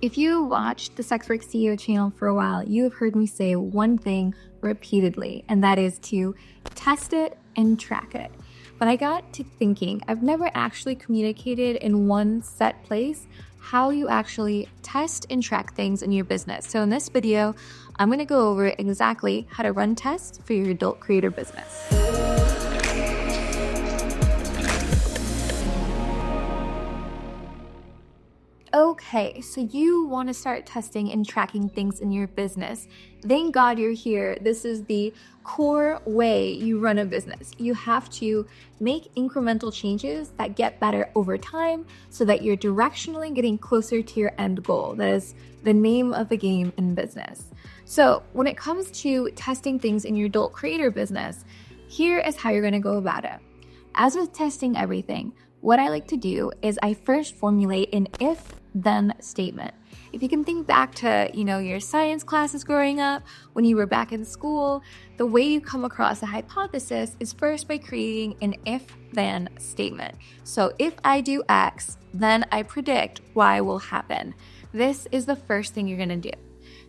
If you watched the SWCEO channel for a while, you have heard me say one thing repeatedly, and that is to test it and track it. But I got to thinking, I've never actually communicated in one set place how you actually test and track things in your business. So in this video, I'm going to go over exactly how to run tests for your adult creator business. Okay, so you want to start testing and tracking things in your business. Thank God you're here. This is the core way you run a business. You have to make incremental changes that get better over time so that you're directionally getting closer to your end goal. That is the name of the game in business. So when it comes to testing things in your adult creator business, here is how you're going to go about it. As with testing everything, what I like to do is I first formulate an if-then statement. If you can think back to, your science classes growing up, when you were back in school, the way you come across a hypothesis is first by creating an if-then statement. So if I do X, then I predict Y will happen. This is the first thing you're gonna do.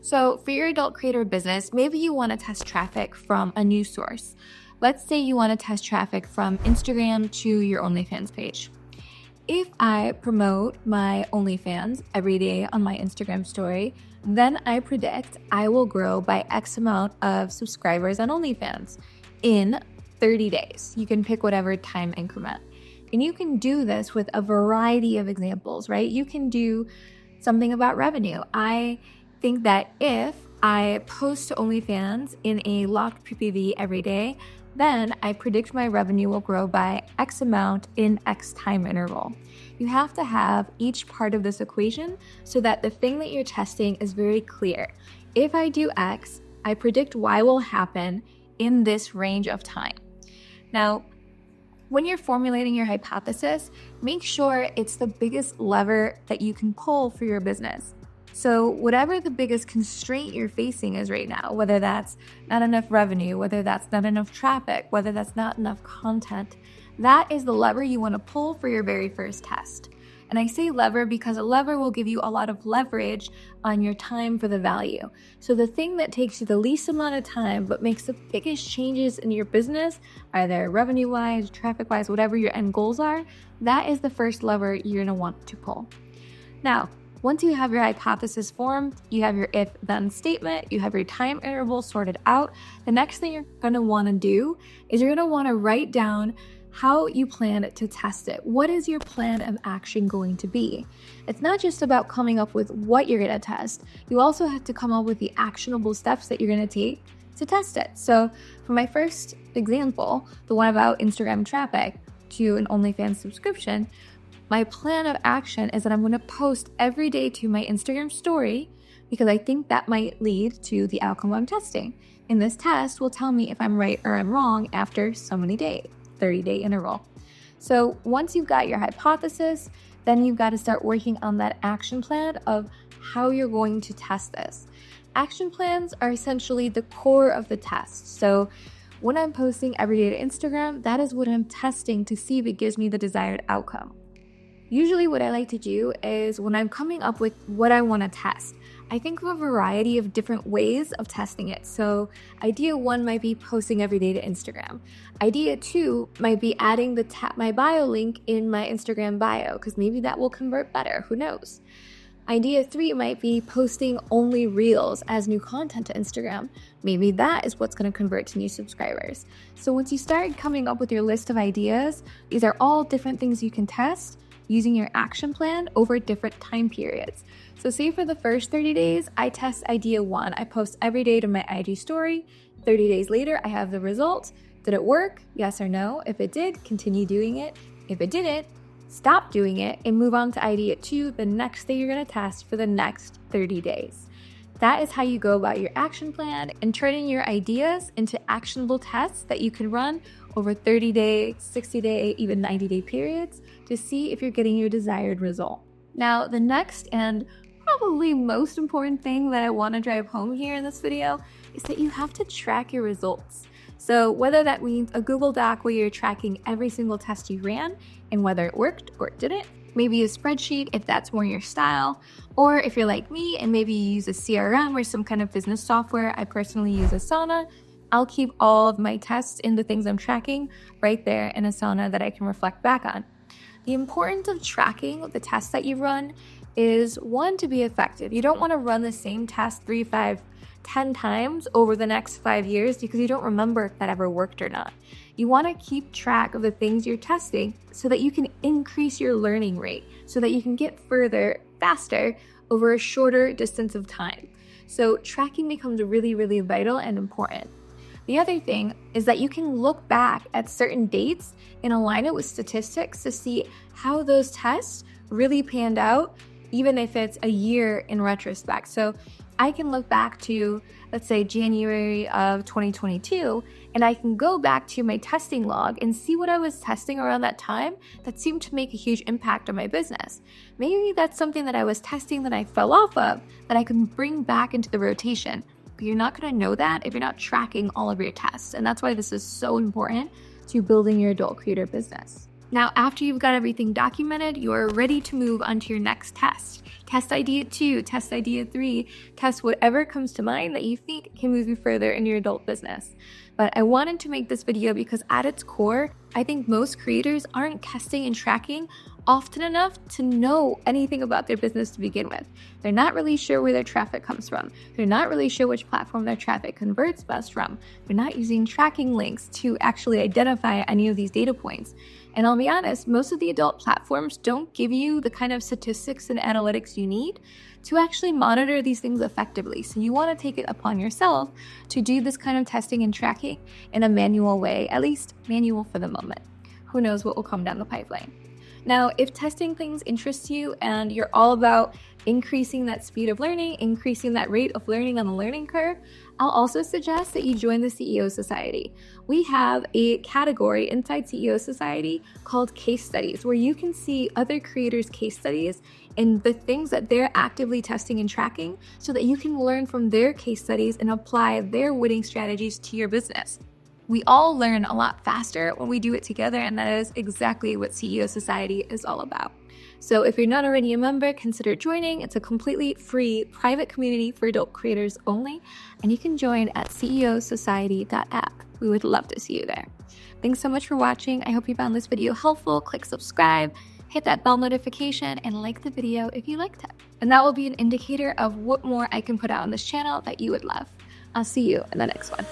So for your adult creator business, maybe you wanna test traffic from a news source. Let's say you want to test traffic from Instagram to your Onlyfans page. If I promote my Onlyfans every day on my Instagram story, then I predict I will grow by X amount of subscribers on Onlyfans in 30 days. You can pick whatever time increment. And you can do this with a variety of examples, right? You can do something about revenue. I think that if I post to Onlyfans in a locked PPV every day, then I predict my revenue will grow by X amount in X time interval. You have to have each part of this equation so that the thing that you're testing is very clear. If I do X, I predict Y will happen in this range of time. Now, when you're formulating your hypothesis, make sure it's the biggest lever that you can pull for your business. So whatever the biggest constraint you're facing is right now, whether that's not enough revenue, whether that's not enough traffic, whether that's not enough content, that is the lever you want to pull for your very first test. And I say lever because a lever will give you a lot of leverage on your time for the value. So the thing that takes you the least amount of time but makes the biggest changes in your business, either revenue-wise, traffic-wise, whatever your end goals are, that is the first lever you're going to want to pull. Now, once you have your hypothesis formed, you have your if-then statement, you have your time interval sorted out, the next thing you're going to want to do is you're going to want to write down how you plan to test it. What is your plan of action going to be? It's not just about coming up with what you're going to test. You also have to come up with the actionable steps that you're going to take to test it. So for my first example, the one about Instagram traffic to an OnlyFans subscription, my plan of action is that I'm going to post every day to my Instagram story because I think that might lead to the outcome I'm testing. And this test will tell me if I'm right or I'm wrong after so many days, 30-day interval. So once you've got your hypothesis, then you've got to start working on that action plan of how you're going to test this. Action plans are essentially the core of the test. So when I'm posting every day to Instagram, that is what I'm testing to see if it gives me the desired outcome. Usually what I like to do is when I'm coming up with what I want to test, I think of a variety of different ways of testing it. So idea one might be posting every day to Instagram. Idea two might be adding the tap my bio link in my Instagram bio because maybe that will convert better. Who knows? Idea three might be posting only reels as new content to Instagram. Maybe that is what's going to convert to new subscribers. So once you start coming up with your list of ideas, these are all different things you can test using your action plan over different time periods. So say for the first 30 days, I test idea one. I post every day to my IG story. 30 days later, I have the result. Did it work? Yes or no? If it did, continue doing it. If it didn't, stop doing it and move on to idea two, the next thing you're going to test for the next 30 days. That is how you go about your action plan and turning your ideas into actionable tests that you can run over 30-day, 60-day, even 90-day periods to see if you're getting your desired result. Now, the next and probably most important thing that I want to drive home here in this video is that you have to track your results. So whether that means a Google Doc where you're tracking every single test you ran and whether it worked or it didn't, maybe a spreadsheet if that's more your style, or if you're like me and maybe you use a CRM or some kind of business software. I personally use Asana. I'll keep all of my tests in the things I'm tracking right there in Asana that I can reflect back on. The importance of tracking the tests that you run is, one, to be effective. You don't want to run the same test 3, 5, 10 times over the next 5 years because you don't remember if that ever worked or not. You want to keep track of the things you're testing so that you can increase your learning rate, so that you can get further faster over a shorter distance of time. So tracking becomes really, really vital and important. The other thing is that you can look back at certain dates and align it with statistics to see how those tests really panned out, even if it's a year in retrospect. So I can look back to, let's say, January of 2022, and I can go back to my testing log and see what I was testing around that time that seemed to make a huge impact on my business. Maybe that's something that I was testing that I fell off of that I can bring back into the rotation. But you're not going to know that if you're not tracking all of your tests. And that's why this is so important to building your adult creator business. Now, after you've got everything documented, you're ready to move on to your next test. Test idea 2, test idea 3, test whatever comes to mind that you think can move you further in your adult business. But I wanted to make this video because at its core, I think most creators aren't testing and tracking often enough to know anything about their business to begin with. They're not really sure where their traffic comes from. They're not really sure which platform their traffic converts best from. They're not using tracking links to actually identify any of these data points. And I'll be honest, most of the adult platforms don't give you the kind of statistics and analytics you need to actually monitor these things effectively. So you want to take it upon yourself to do this kind of testing and tracking in a manual way, at least manual for the moment. Who knows what will come down the pipeline. Now, if testing things interest you and you're all about increasing that speed of learning, increasing that rate of learning on the learning curve, I'll also suggest that you join the CEO Society. We have a category inside CEO Society called Case Studies, where you can see other creators' case studies and the things that they're actively testing and tracking so that you can learn from their case studies and apply their winning strategies to your business. We all learn a lot faster when we do it together, and that is exactly what CEO Society is all about. So if you're not already a member, consider joining. It's a completely free private community for adult creators only, and you can join at ceosociety.app. We would love to see you there. Thanks so much for watching. I hope you found this video helpful. Click subscribe, hit that bell notification, and like the video if you liked it. And that will be an indicator of what more I can put out on this channel that you would love. I'll see you in the next one.